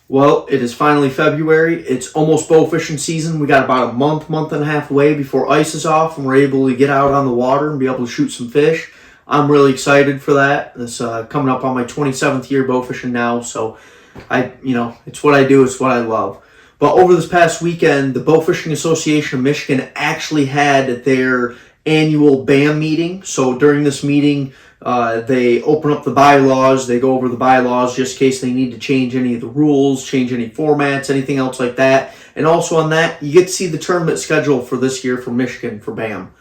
Well, it is finally February. It's almost bow fishing season. We got about a month and a half away before ice is off and we're able to get out on the water and be able to shoot some fish. I'm really excited for that. This coming up on my 27th year bow fishing now, so it's what I do, it's what I love. But over this past weekend, the Bowfishing Association of Michigan actually had their annual BAM meeting. So during this meeting, they open up the bylaws, they go over the bylaws just in case they need to change any of the rules, change any formats, anything else like that. And also on that, you get to see the tournament schedule for this year for Michigan for BAM.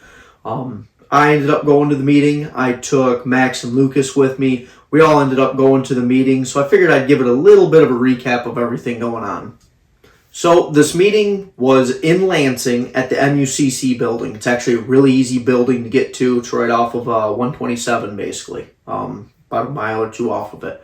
I ended up going to the meeting. I took Max and Lucas with me. We all ended up going to the meeting, so I figured I'd give it a little bit of a recap of everything going on. So this meeting was in Lansing at the MUCC building. It's actually a really easy building to get to. It's right off of 127 basically, about a mile or two off of it.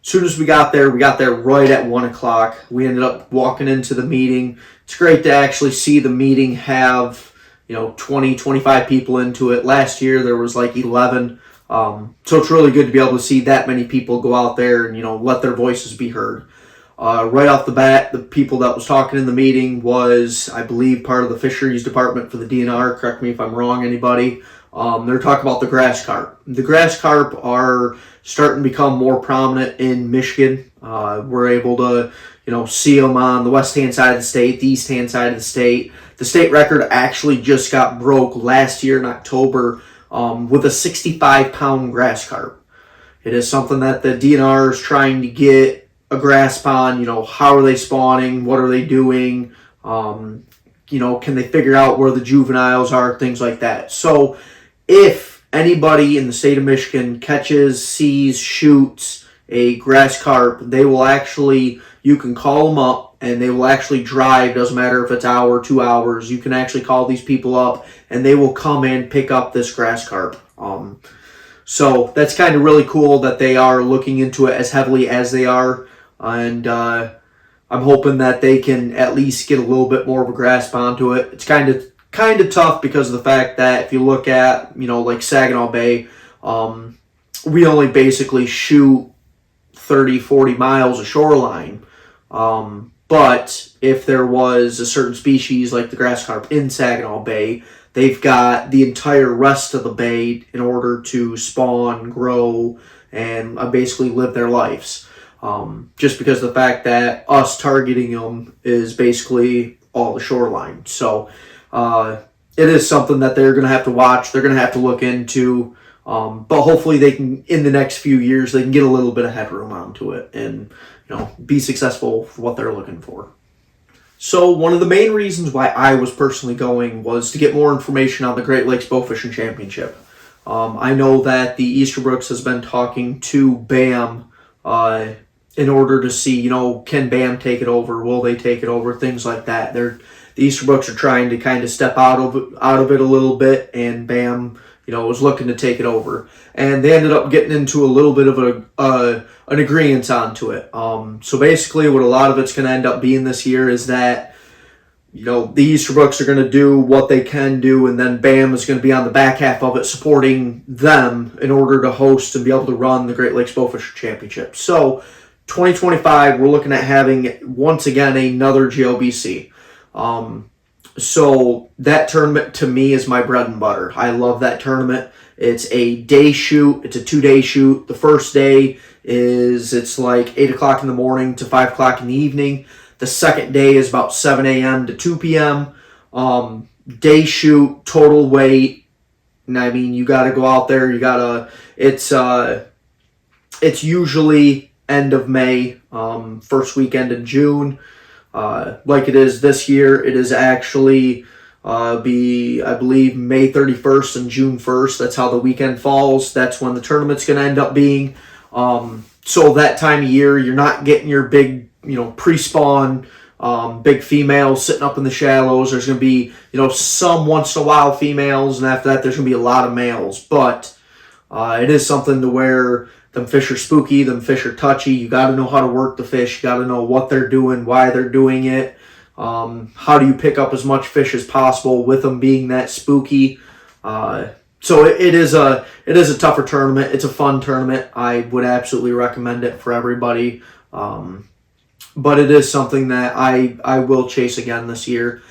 As soon as we got there right at 1 o'clock. We ended up walking into the meeting. It's great to actually see the meeting have 20, 25 people into it. Last year there was like 11. So it's really good to be able to see that many people go out there and let their voices be heard. Right off the bat, the people that was talking in the meeting was, I believe, part of the fisheries department for the DNR. Correct me if I'm wrong, anybody. They're talking about the grass carp. The grass carp are starting to become more prominent in Michigan. We're able to, see them on the west-hand side of the state, the east-hand side of the state. The state record actually just got broke last year in October with a 65-pound grass carp. It is something that the DNR is trying to get a grasp on. How are they spawning? What are they doing? Can they figure out where the juveniles are? Things like that. So if anybody in the state of Michigan catches, sees, shoots a grass carp, you can call them up and they will actually drive. Doesn't matter if it's an hour, 2 hours. You can actually call these people up and they will come and pick up this grass carp. So that's kind of really cool that they are looking into it as heavily as they are. And I'm hoping that they can at least get a little bit more of a grasp onto it. It's kind of tough because of the fact that if you look at, like Saginaw Bay, we only basically shoot 30, 40 miles of shoreline. But if there was a certain species like the grass carp in Saginaw Bay, they've got the entire rest of the bay in order to spawn, grow, and basically live their lives. Just because of the fact that us targeting them is basically all the shoreline. So it is something that they're going to have to watch. They're going to have to look into. But hopefully they can, in the next few years, they can get a little bit of headroom onto it and be successful for what they're looking for. So one of the main reasons why I was personally going was to get more information on the Great Lakes Bowfishing Championship. I know that the Easterbrooks has been talking to BAM in order to see, can BAM take it over? Will they take it over? Things like that. The Easterbrookes are trying to kind of step out of it a little bit, and BAM, was looking to take it over. And they ended up getting into a little bit of an agreement onto it. So basically what a lot of it's going to end up being this year is that, the Easterbrookes are going to do what they can do, and then BAM is going to be on the back half of it supporting them in order to host and be able to run the Great Lakes Bowfishing Championship. So 2025, we're looking at having, once again, another GLBC. So that tournament, to me, is my bread and butter. I love that tournament. It's a day shoot. It's a 2-day shoot. The first day it's like 8 o'clock in the morning to 5 o'clock in the evening. The second day is about 7 a.m. to 2 p.m. Day shoot, total weight. And you got to go out there. It's usually end of May, first weekend in June. Like it is this year, it is actually I believe May 31st and June 1st. That's how the weekend falls. That's when the tournament's going to end up being. So that time of year, you're not getting your big, pre-spawn, big females sitting up in the shallows. There's going to be, some once in a while females, and after that, there's going to be a lot of males. But it is something to where them fish are spooky, them fish are touchy. You got to know how to work the fish. You got to know what they're doing, why they're doing it. How do you pick up as much fish as possible with them being that spooky? So it is a tougher tournament. It's a fun tournament. I would absolutely recommend it for everybody. but it is something that I will chase again this year.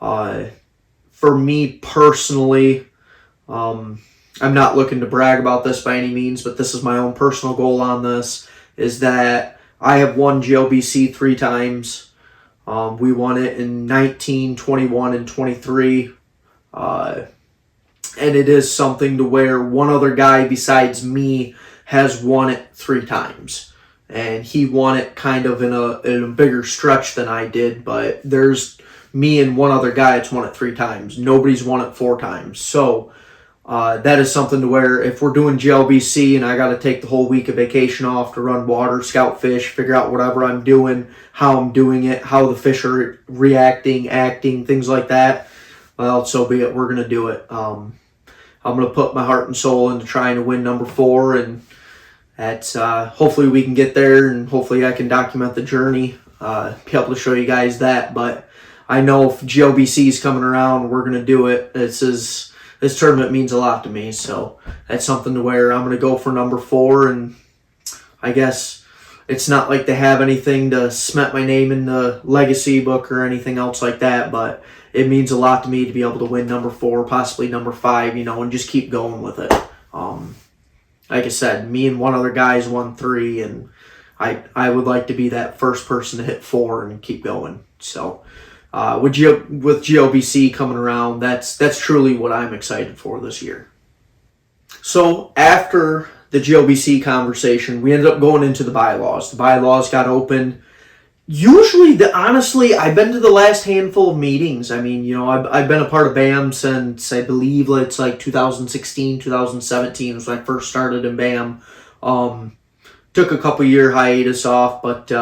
For me personally, I'm not looking to brag about this by any means, but this is my own personal goal on this, is that I have won GLBC 3 times. We won it in 19, 21, and 23. And it is something to where one other guy besides me has won it 3 times. And he won it kind of in a bigger stretch than I did, but there's me and one other guy that's won it 3 times. Nobody's won it 4 times. So that is something to where if we're doing GLBC and I got to take the whole week of vacation off to run water, scout fish, figure out whatever I'm doing, how I'm doing it, how the fish are reacting, acting, things like that, well, so be it. We're going to do it. I'm going to put my heart and soul into trying to win number 4, and that's hopefully we can get there, and hopefully I can document the journey, be able to show you guys that. But I know if GLBC is coming around, we're going to do it. This tournament means a lot to me, so that's something to where I'm going to go for number 4, and I guess it's not like they have anything to cement my name in the legacy book or anything else like that, but it means a lot to me to be able to win number 4, possibly number 5, and just keep going with it. Like I said, me and one other guy's won 3, and I would like to be that first person to hit 4 and keep going. So with GLBC coming around, that's truly what I'm excited for this year. So after the GLBC conversation, we ended up going into the bylaws. The bylaws got open. Usually, honestly, I've been to the last handful of meetings. I mean, I've been a part of BAM since, I believe it's like 2016, 2017 was when I first started in BAM. Took a couple year hiatus off, but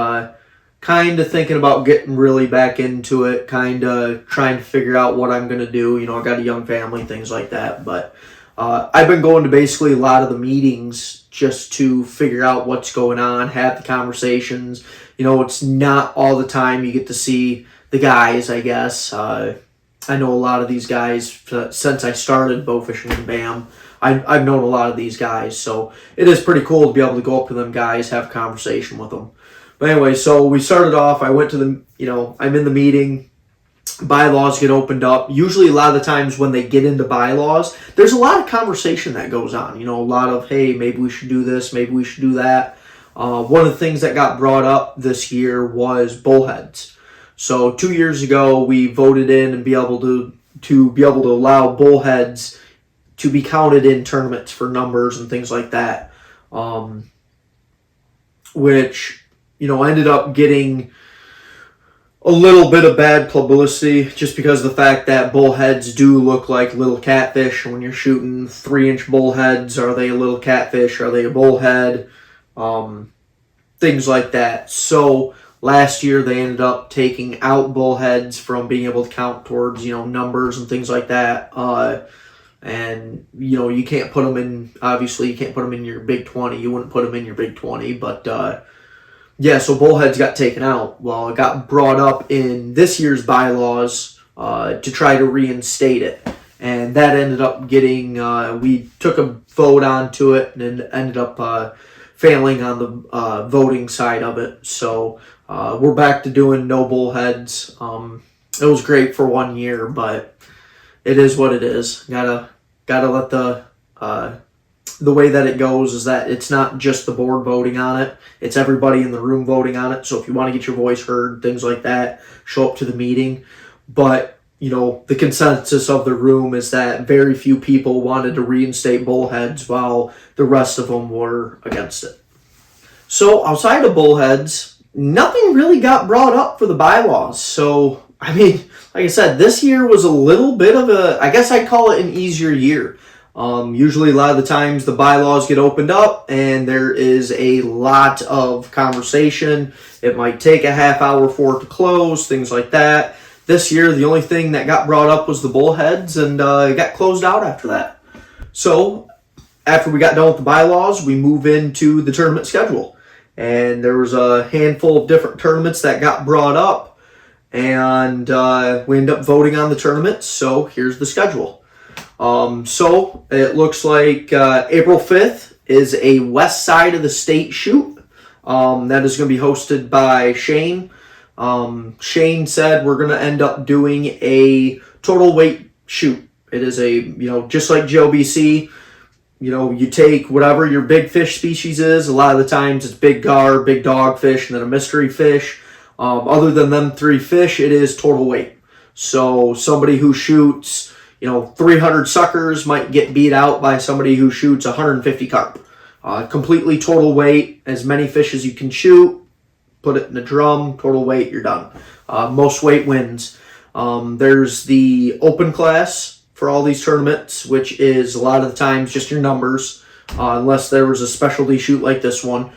kind of thinking about getting really back into it, kind of trying to figure out what I'm going to do. I got a young family, things like that. But I've been going to basically a lot of the meetings just to figure out what's going on, have the conversations. It's not all the time you get to see the guys, I guess. I know a lot of these guys since I started Bowfishing in BAM. I've known a lot of these guys, so it is pretty cool to be able to go up to them guys, have a conversation with them. But anyway, so we started off. I went to I'm in the meeting. Bylaws get opened up. Usually a lot of the times when they get into bylaws, there's a lot of conversation that goes on. A lot of, hey, maybe we should do this, maybe we should do that. One of the things that got brought up this year was bullheads. So 2 years ago, we voted in and be able to allow bullheads to be counted in tournaments for numbers and things like that, which ended up getting a little bit of bad publicity just because of the fact that bullheads do look like little catfish. When you're shooting 3-inch bullheads, are they a little catfish? Are they a bullhead? Things like that. So last year they ended up taking out bullheads from being able to count towards numbers and things like that. And you can't put them in. Obviously, you can't put them in your Big 20. You wouldn't put them in your Big 20, but so bullheads got taken out. Well, it got brought up in this year's bylaws to try to reinstate it, and that ended up getting. We took a vote onto it, and it ended up failing on the voting side of it. So we're back to doing no bullheads. It was great for 1 year, but it is what it is. Gotta let the way that it goes is that it's not just the board voting on it. It's everybody in the room voting on it. So if you want to get your voice heard, things like that, show up to the meeting. But, the consensus of the room is that very few people wanted to reinstate bullheads while the rest of them were against it. So outside of bullheads, nothing really got brought up for the bylaws. So, I mean, like I said, this year was a little bit of I guess I'd call it an easier year. Usually a lot of the times the bylaws get opened up and there is a lot of conversation. It might take a half hour for it to close, things like that. This year, the only thing that got brought up was the bullheads, and it got closed out after that. So after we got done with the bylaws, we move into the tournament schedule. And there was a handful of different tournaments that got brought up, and we ended up voting on the tournaments. So here's the schedule. So it looks like April 5th is a west side of the state shoot. That is going to be hosted by Shane. Shane said we're going to end up doing a total weight shoot. It is just like GLBC, you take whatever your big fish species is. A lot of the times it's big gar, big dogfish, and then a mystery fish. Other than them three fish, it is total weight. So somebody who shoots, 300 suckers might get beat out by somebody who shoots 150 carp. Completely total weight, as many fish as you can shoot, put it in a drum, total weight, you're done. Most weight wins. There's the open class for all these tournaments, which is a lot of the times just your numbers, unless there was a specialty shoot like this one.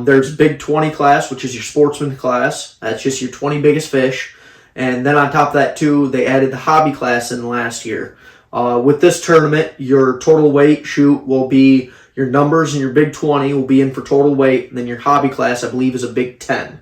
There's Big 20 class, which is your sportsman class. That's just your 20 biggest fish. And then on top of that, too, they added the hobby class in last year. With this tournament, your total weight shoot will be your numbers, and your Big 20 will be in for total weight. And then your hobby class, I believe, is a Big 10.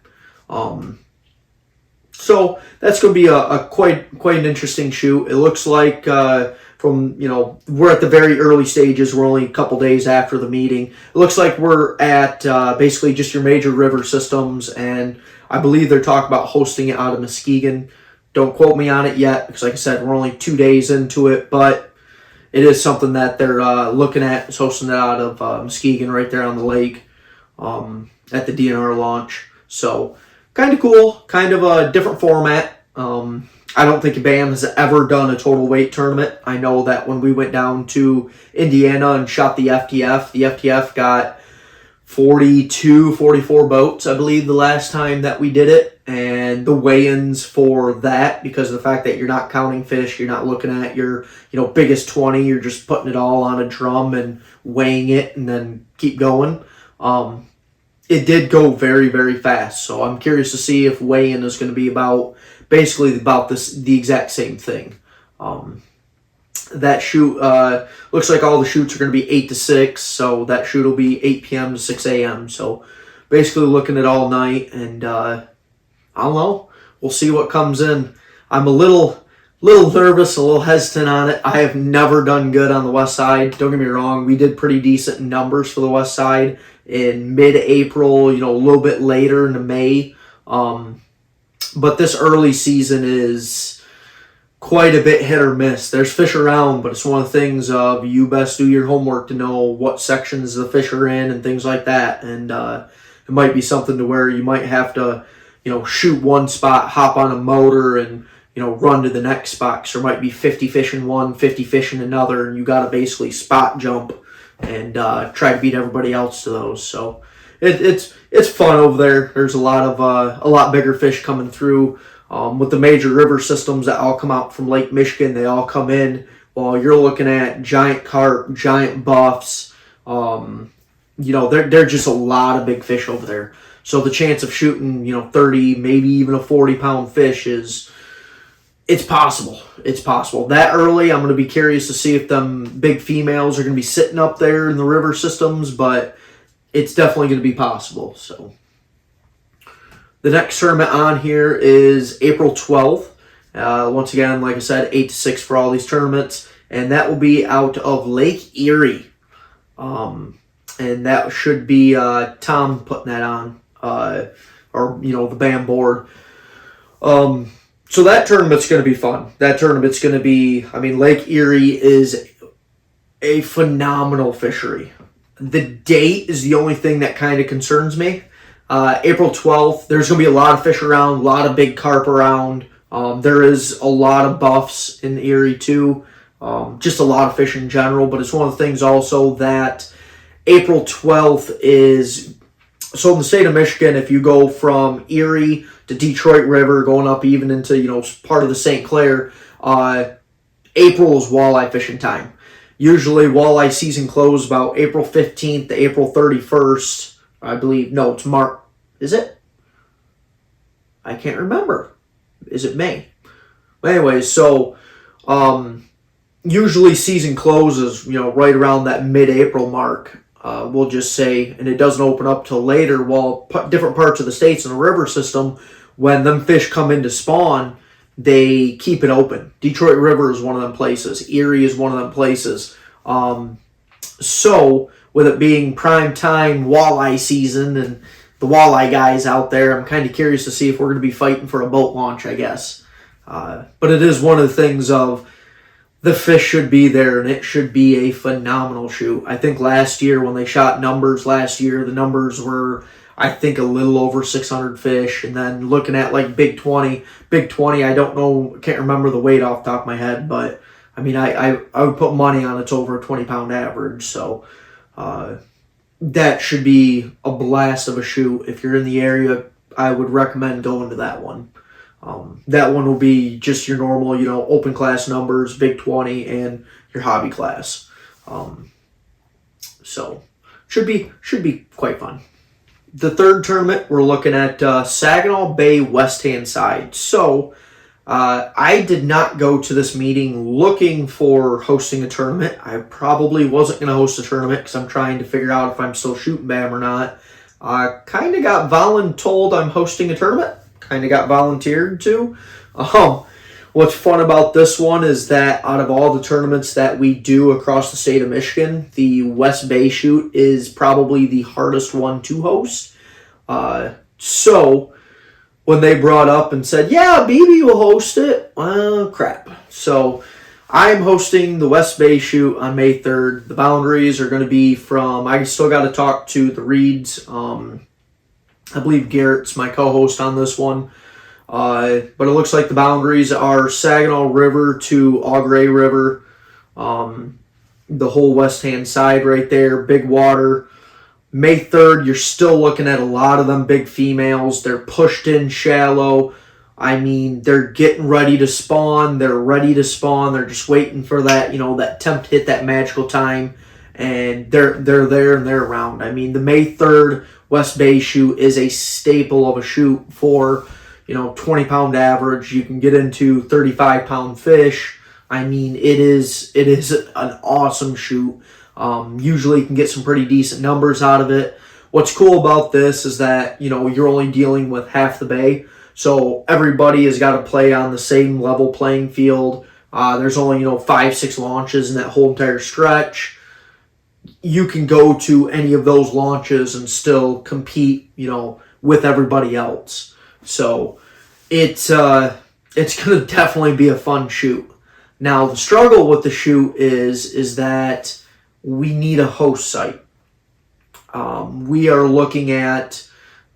So that's going to be a quite an interesting shoot. It looks like we're at the very early stages. We're only a couple days after the meeting. It looks like we're at basically just your major river systems, and I believe they're talking about hosting it out of Muskegon. Don't quote me on it yet, because like I said, we're only 2 days into it, but it is something that they're looking at. It's hosting it out of Muskegon right there on the lake at the DNR launch. So kind of cool, kind of a different format. I don't think BAM has ever done a total weight tournament. I know that when we went down to Indiana and shot the FTF got 42, 44 boats, I believe, the last time that we did it. And the weigh-ins for that, because of the fact that you're not counting fish, you're not looking at your biggest 20, you're just putting it all on a drum and weighing it and then keep going. It did go very, very fast. So I'm curious to see if weigh-in is going to be basically about the exact same thing. That shoot looks like all the shoots are going to be 8 to 6, so that shoot will be 8 p.m. to 6 a.m. So basically looking at all night, and I don't know. We'll see what comes in. I'm a little nervous, a little hesitant on it. I have never done good on the west side. Don't get me wrong. We did pretty decent in numbers for the west side in mid-April, a little bit later into May. But this early season is quite a bit hit or miss. There's fish around, but it's one of the things of you best do your homework to know what sections the fish are in and things like that. And it might be something to where you might have to, shoot one spot, hop on a motor, and run to the next spot. Because there might be 50 fish in one, 50 fish in another, and you got to basically spot jump and try to beat everybody else to those. So it's fun over there. There's a lot bigger fish coming through. With the major river systems that all come out from Lake Michigan, they all come in. While you're looking at giant carp, giant buffs. They're just a lot of big fish over there. So the chance of shooting, 30, maybe even a 40-pound fish it's possible. It's possible. That early, I'm going to be curious to see if them big females are going to be sitting up there in the river systems, but it's definitely going to be possible. So the next tournament on here is April 12th. Once again, like I said, 8 to 6 for all these tournaments, and that will be out of Lake Erie. And that should be Tom putting that on, or the BAM board. So that tournament's going to be fun. That tournament's going to be, Lake Erie is a phenomenal fishery. The date is the only thing that kind of concerns me. April 12th, there's going to be a lot of fish around, a lot of big carp around. There is a lot of buffs in Erie too. Just a lot of fish in general, but it's one of the things also that April 12th is, so in the state of Michigan, if you go from Erie to Detroit River, going up even into, part of the St. Clair, April is walleye fishing time. Usually walleye season closes about April 15th to April 31st, I believe. No, it's March. Is it? I can't remember. Is it May? Anyways, so usually season closes, right around that mid-April mark. We'll just say, and it doesn't open up till later. While different parts of the states in the river system, when them fish come in to spawn, they keep it open. Detroit River is one of them places. Erie is one of them places. So with it being prime time walleye season and the walleye guys out there, I'm kind of curious to see if we're going to be fighting for a boat launch, I guess. But it is one of the things of the fish should be there, and it should be a phenomenal shoot. I think last year when they shot numbers the numbers were, I think, a little over 600 fish. And then looking at like Big 20, I don't know, can't remember the weight off the top of my head, but I mean, I would put money on it's over a 20-pound average. So that should be a blast of a shoot. If you're in the area, I would recommend going to that one. That one will be just your normal, open class numbers, Big 20, and your hobby class. So should be quite fun. The third tournament, we're looking at Saginaw Bay West Hand Side. So I did not go to this meeting looking for hosting a tournament. I probably wasn't going to host a tournament because I'm trying to figure out if I'm still shooting BAM or not. I kind of got told I'm hosting a tournament. Kind of got volunteered to. What's fun about this one is that out of all the tournaments that we do across the state of Michigan, the West Bay shoot is probably the hardest one to host. So when they brought up and said, yeah, BB will host it, well, crap. So I'm hosting the West Bay shoot on May 3rd. The boundaries are going to be from, I still got to talk to the Reeds. I believe Garrett's my co-host on this one. But it looks like the boundaries are Saginaw River to Augrey River. The whole west hand side right there, big water. May 3rd, you're still looking at a lot of them big females. They're pushed in shallow. I mean, they're getting ready to spawn. They're just waiting for that, that temp to hit that magical time. And they're there and they're around. I mean, the May 3rd West Bay shoot is a staple of a shoot for, 20-pound average. You can get into 35-pound fish. I mean, it is an awesome shoot. Usually you can get some pretty decent numbers out of it. What's cool about this is that, you're only dealing with half the bay. So everybody has got to play on the same level playing field. There's only, 5-6 launches in that whole entire stretch. You can go to any of those launches and still compete, with everybody else. So it's going to definitely be a fun shoot. Now, the struggle with the shoot is that we need a host site. We are looking at,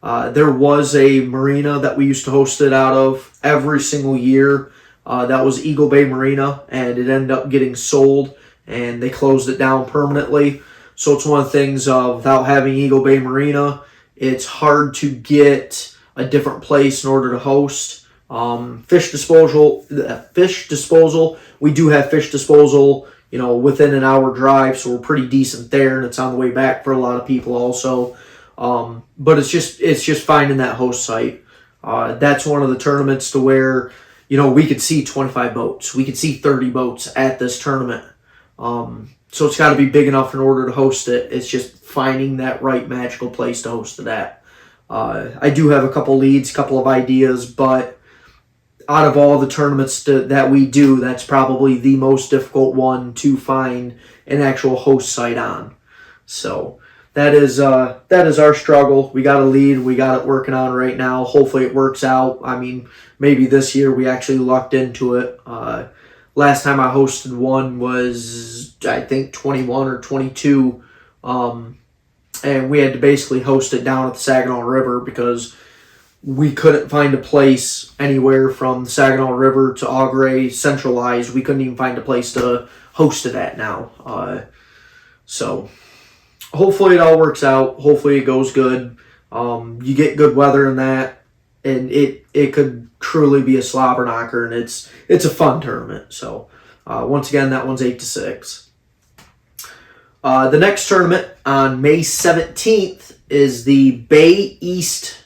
there was a marina that we used to host it out of every single year. That was Eagle Bay Marina, and it ended up getting sold, and they closed it down permanently. So it's one of the things of, without having Eagle Bay Marina, it's hard to get a different place in order to host. Fish disposal, we do have fish disposal, within an hour drive, so we're pretty decent there, and it's on the way back for a lot of people also. But it's just finding that host site. That's one of the tournaments to where, we could see 25 boats. We could see 30 boats at this tournament. So it's got to be big enough in order to host it. It's just finding that right magical place to host it at. I do have a couple leads, couple of ideas, but out of all the tournaments that we do, that's probably the most difficult one to find an actual host site on. So that is our struggle. We got a lead. We got it working on right now. Hopefully it works out. I mean, maybe this year we actually lucked into it. Last time I hosted one was, I think, 21 or 22. And we had to basically host it down at the Saginaw River because we couldn't find a place anywhere from the Saginaw River to Augrey centralized. We couldn't even find a place to host it at now. So hopefully it all works out. Hopefully it goes good. You get good weather in that, and it could truly be a slobber knocker, and it's a fun tournament. So once again, that one's 8-6. The next tournament on May 17th is the Bay East,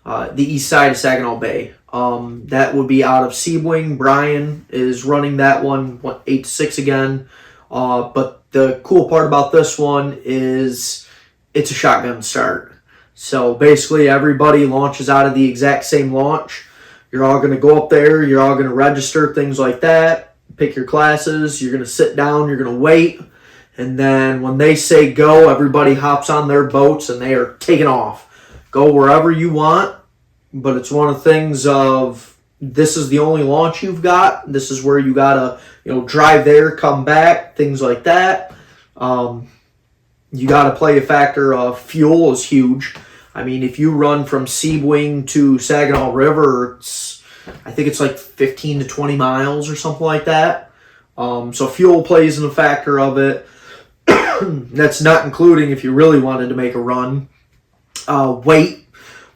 the east side of Saginaw Bay. That would be out of Sebring. Brian is running that one, 8-6 again. But the cool part about this one is it's a shotgun start. So basically everybody launches out of the exact same launch. You're all going to go up there. You're all going to register, things like that. Pick your classes. You're going to sit down. You're going to wait. And then when they say go, everybody hops on their boats and they are taking off. Go wherever you want, but it's one of the things of this is the only launch you've got. This is where you gotta, drive there, come back, things like that. You gotta play a factor of fuel is huge. I mean, if you run from Sebring to Saginaw River, I think it's like 15 to 20 miles or something like that. So fuel plays in a factor of it. That's not including if you really wanted to make a run. Weight.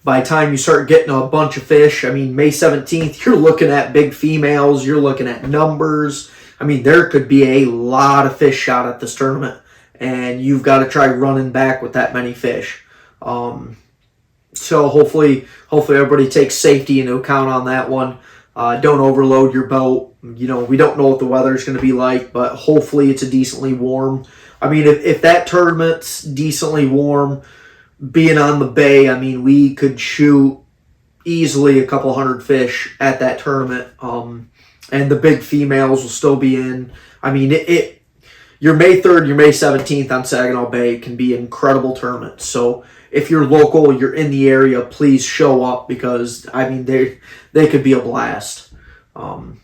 By the time you start getting a bunch of fish, I mean, May 17th, you're looking at big females, you're looking at numbers. I mean, there could be a lot of fish shot at this tournament, and you've got to try running back with that many fish. So hopefully everybody takes safety into account on that one. Don't overload your boat. We don't know what the weather is going to be like, but hopefully it's a decently warm. I mean, if that tournament's decently warm, being on the bay, I mean, we could shoot easily a couple hundred fish at that tournament. And the big females will still be in. I mean, your May 3rd, your May 17th on Saginaw Bay can be incredible tournaments. So if you're local, you're in the area, please show up because, I mean, they could be a blast. And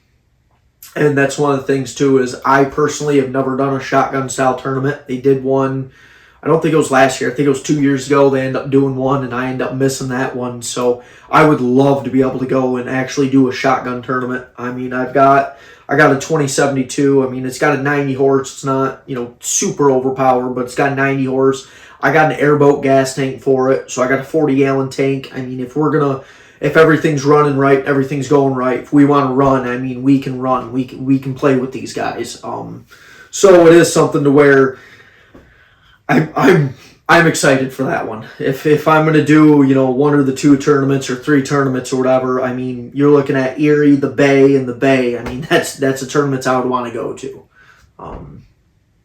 that's one of the things, too, is I personally have never done a shotgun-style tournament. They did one, I don't think it was last year. I think it was 2 years ago. They ended up doing one, and I ended up missing that one. So I would love to be able to go and actually do a shotgun tournament. I mean, I got a 2072. I mean, it's got a 90 horse. It's not, super overpowered, but it's got a 90 horse. I got an airboat gas tank for it, so I got a 40-gallon tank. I mean, if everything's running right, everything's going right. If we want to run, I mean, we can run. We can play with these guys. So it is something to where I'm excited for that one. If I'm going to do, one or the two tournaments or three tournaments or whatever, I mean, you're looking at Erie, the Bay, and the Bay. I mean, that's a tournaments I would want to go to.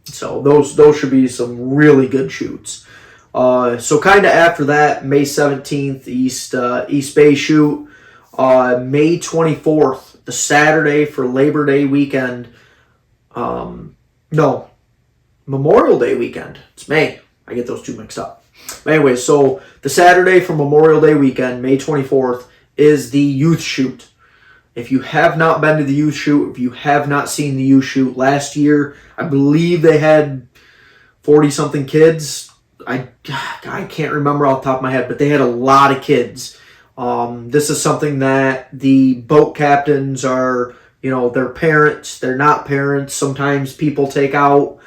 So those should be some really good shoots. So kind of after that, May 17th, East Bay shoot. May 24th, the Saturday for Labor Day weekend. No, Memorial Day weekend. It's May. I get those two mixed up. Anyway, so the Saturday for Memorial Day weekend, May 24th, is the youth shoot. If you have not been to the youth shoot, if you have not seen the youth shoot, last year, I believe they had 40-something kids. I can't remember off the top of my head, but they had a lot of kids. This is something that the boat captains are, they're parents, they're not parents. Sometimes people take out,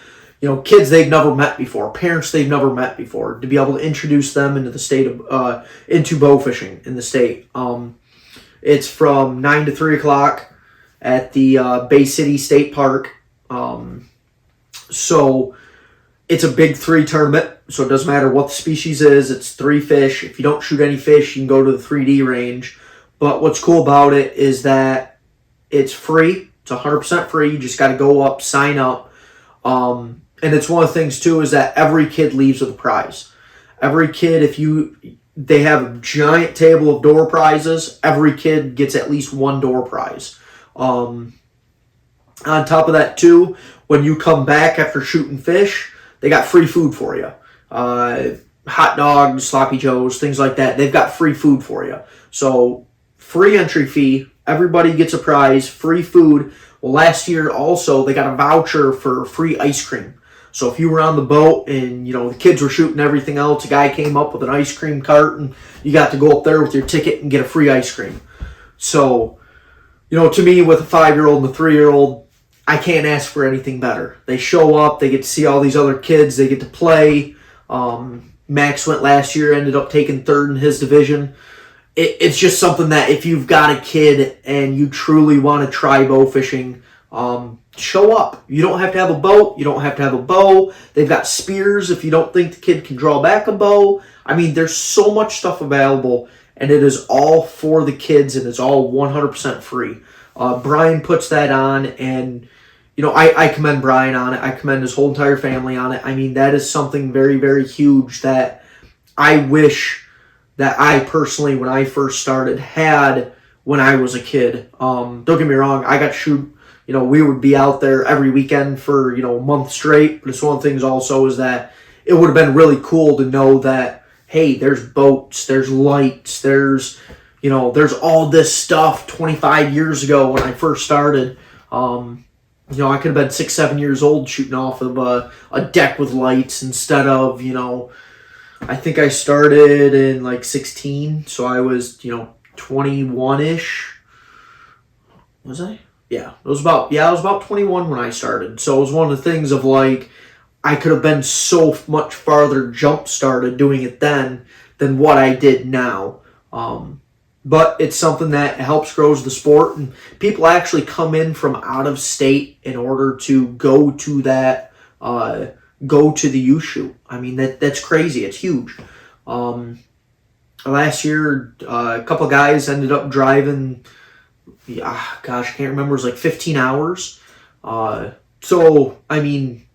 kids they've never met before, parents they've never met before, to be able to introduce them into the state of, into bow fishing in the state. It's from 9 to 3 o'clock at the Bay City State Park. So it's a big 3 tournament, so it doesn't matter what the species is. It's 3 fish. If you don't shoot any fish, you can go to the 3D range. But what's cool about it is that it's free. It's 100% free. You just got to go up, sign up. And it's one of the things, too, is that every kid leaves with a prize. Every kid, they have a giant table of door prizes. Every kid gets at least one door prize. On top of that, too, when you come back after shooting fish, they got free food for you. Hot dogs, sloppy joes, things like that. They've got free food for you. So, free entry fee. Everybody gets a prize. Free food. Well, last year also, they got a voucher for free ice cream. So if you were on the boat and, the kids were shooting everything else, a guy came up with an ice cream cart and you got to go up there with your ticket and get a free ice cream. So, to me, with a 5-year-old and a 3-year-old, I can't ask for anything better. They show up, they get to see all these other kids, they get to play. Max went last year, ended up taking 3rd in his division. It's just something that if you've got a kid and you truly want to try bow fishing, show up. You don't have to have a boat. You don't have to have a bow. They've got spears if you don't think the kid can draw back a bow. I mean, there's so much stuff available, and it is all for the kids, and it's all 100% free. Brian puts that on, and, I commend Brian on it. I commend his whole entire family on it. I mean, that is something very, very huge that I wish that I personally, when I first started, had when I was a kid. Don't get me wrong, I got to we would be out there every weekend for, a month straight. But it's one of the things also is that it would have been really cool to know that, hey, there's boats, there's lights, there's all this stuff 25 years ago when I first started. I could have been 6, 7 years old shooting off of a deck with lights instead of, I think I started in like 16, so I was, 21-ish. Was I? Yeah, I was about 21 when I started. So it was one of the things of like, I could have been so much farther jump started doing it then than what I did now. But it's something that helps grows the sport, and people actually come in from out of state in order to go to that, go to the youth shoot. I mean, that's crazy. It's huge. Last year, a couple guys ended up driving, I can't remember, it was like 15 hours. So, I mean,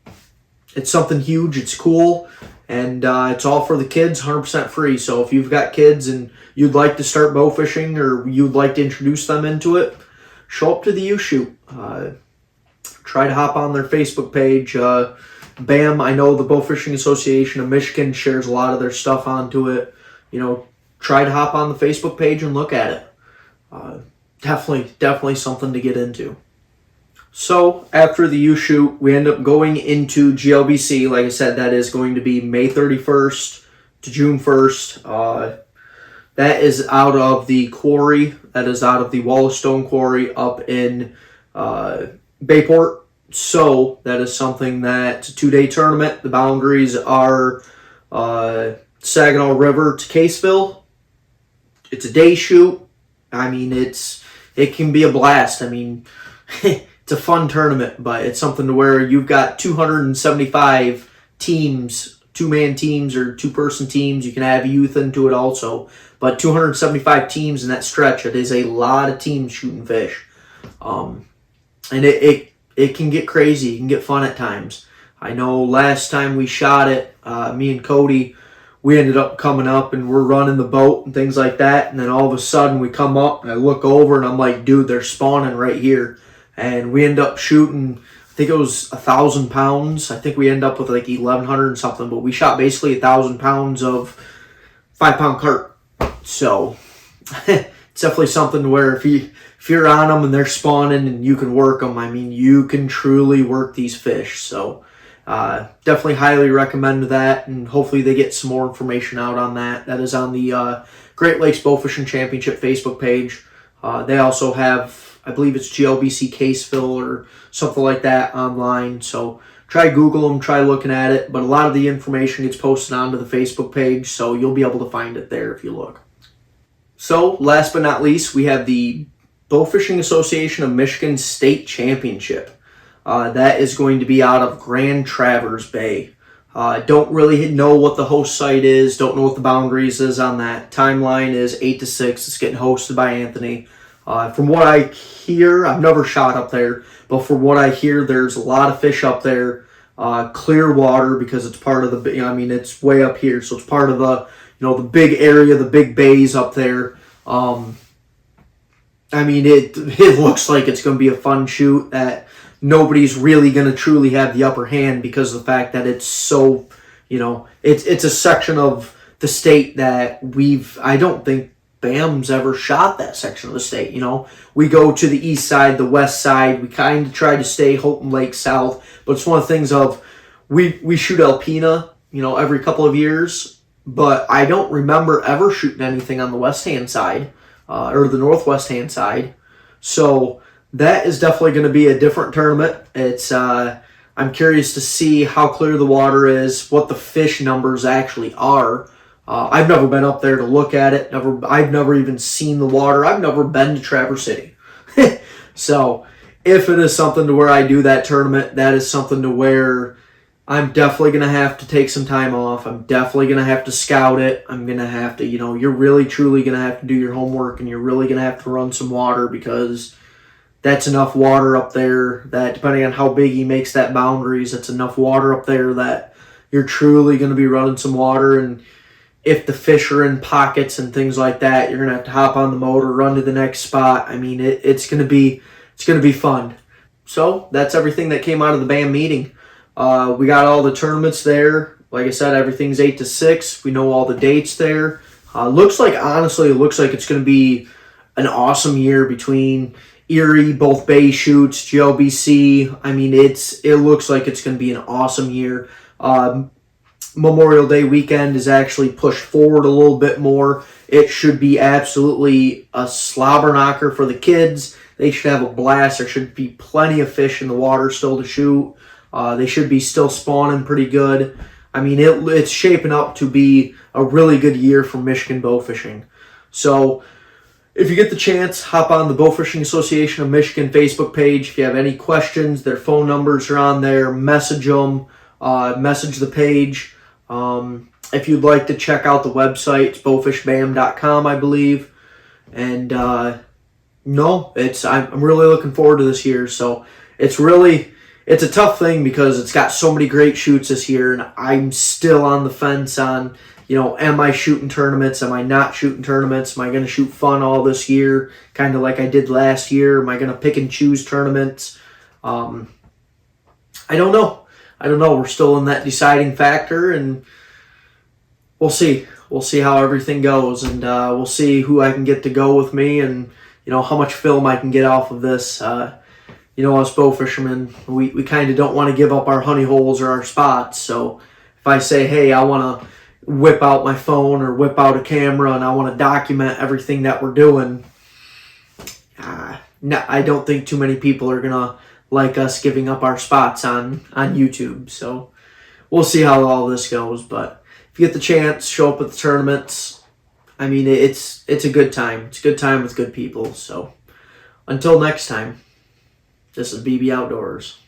it's something huge. It's cool. And it's all for the kids, 100% free. So if you've got kids and you'd like to start bow fishing or you'd like to introduce them into it, show up to the youth shoot. Try to hop on their Facebook page. BAM, I know the Bowfishing Association of Michigan shares a lot of their stuff onto it. Try to hop on the Facebook page and look at it. Definitely something to get into. So after the youth shoot, we end up going into GLBC. Like I said, that is going to be May 31st to June 1st. That is out of the quarry. That is out of the Wallastone Quarry up in Bayport. So that is something that's a 2-day tournament. The boundaries are Saginaw River to Caseville. It's a day shoot. I mean, it can be a blast. I mean, it's a fun tournament, but it's something to where you've got 275 teams, 2-man teams or 2-person teams. You can have youth into it also, but 275 teams in that stretch. It is a lot of teams shooting fish, and it can get crazy. It can get fun at times. I know last time we shot it, me and Cody, we ended up coming up and we're running the boat and things like that. And then all of a sudden we come up and I look over and I'm like, dude, they're spawning right here. And we end up shooting, I think it was 1,000 pounds. I think we end up with like 1,100 and something, but we shot basically 1,000 pounds of 5-pound carp. So it's definitely something where if you're on them and they're spawning and you can work them, I mean, you can truly work these fish. So definitely highly recommend that, and hopefully they get some more information out on that. That is on the Great Lakes Bowfishing Championship Facebook page. They also have, I believe it's GLBC Caseville or something like that online. So try Google them, try looking at it. But a lot of the information gets posted onto the Facebook page, so you'll be able to find it there if you look. So last but not least, we have the Bowfishing Association of Michigan State Championship. That is going to be out of Grand Traverse Bay. Don't really know what the host site is. Don't know what the boundaries is on that. Timeline is 8 to 6. It's getting hosted by Anthony. From what I hear, I've never shot up there, but from what I hear, there's a lot of fish up there. Clear water because it's part of the, it's way up here, so it's part of the, the big area, the big bays up there. It looks like it's going to be a fun shoot that nobody's really going to truly have the upper hand because of the fact that it's so, it's a section of the state that I don't think BAM's ever shot that section of the state. We go to the east side, the west side. We kind of try to stay Houghton Lake south, but it's one of the things of we shoot Alpena, every couple of years, but I don't remember ever shooting anything on the west hand side or the northwest hand side. So that is definitely going to be a different tournament. It's I'm curious to see how clear the water is, what the fish numbers actually are. I've never been up there to look at it. I've never even seen the water. I've never been to Traverse City. So if it is something to where I do that tournament, that is something to where I'm definitely going to have to take some time off. I'm definitely going to have to scout it. I'm going to have to, you're really truly going to have to do your homework, and you're really going to have to run some water because that's enough water up there that depending on how big he makes that boundaries, it's enough water up there that you're truly going to be running some water. And if the fish are in pockets and things like that, you're going to have to hop on the motor, run to the next spot. It's going to be fun. So that's everything that came out of the BAM meeting. We got all the tournaments there. Like I said, everything's 8 to 6. We know all the dates there. Honestly, it looks like it's going to be an awesome year between Erie, both Bay shoots, GLBC. I mean, it looks like it's going to be an awesome year. Memorial Day weekend is actually pushed forward a little bit more. It should be absolutely a slobber knocker for the kids. They should have a blast. There should be plenty of fish in the water still to shoot. They should be still spawning pretty good. I mean, it's shaping up to be a really good year for Michigan bow fishing. So if you get the chance, hop on the Bowfishing Association of Michigan Facebook page. If you have any questions, their phone numbers are on there. Message them. Message the page. If you'd like to check out the website, it's bowfishbam.com, I believe. And I'm really looking forward to this year. So it's a tough thing because it's got so many great shoots this year, and I'm still on the fence on, am I shooting tournaments? Am I not shooting tournaments? Am I going to shoot fun all this year, kind of like I did last year? Am I going to pick and choose tournaments? I don't know. We're still in that deciding factor, and we'll see. We'll see how everything goes, and we'll see who I can get to go with me, and how much film I can get off of this. Us bow fishermen, we kind of don't want to give up our honey holes or our spots. So if I say, hey, I want to whip out my phone or whip out a camera and I want to document everything that we're doing, no, I don't think too many people are going to like us giving up our spots on YouTube. So we'll see how all this goes. But if you get the chance, show up at the tournaments. I mean, it's a good time. It's a good time with good people. So until next time, this is BB Outdoors.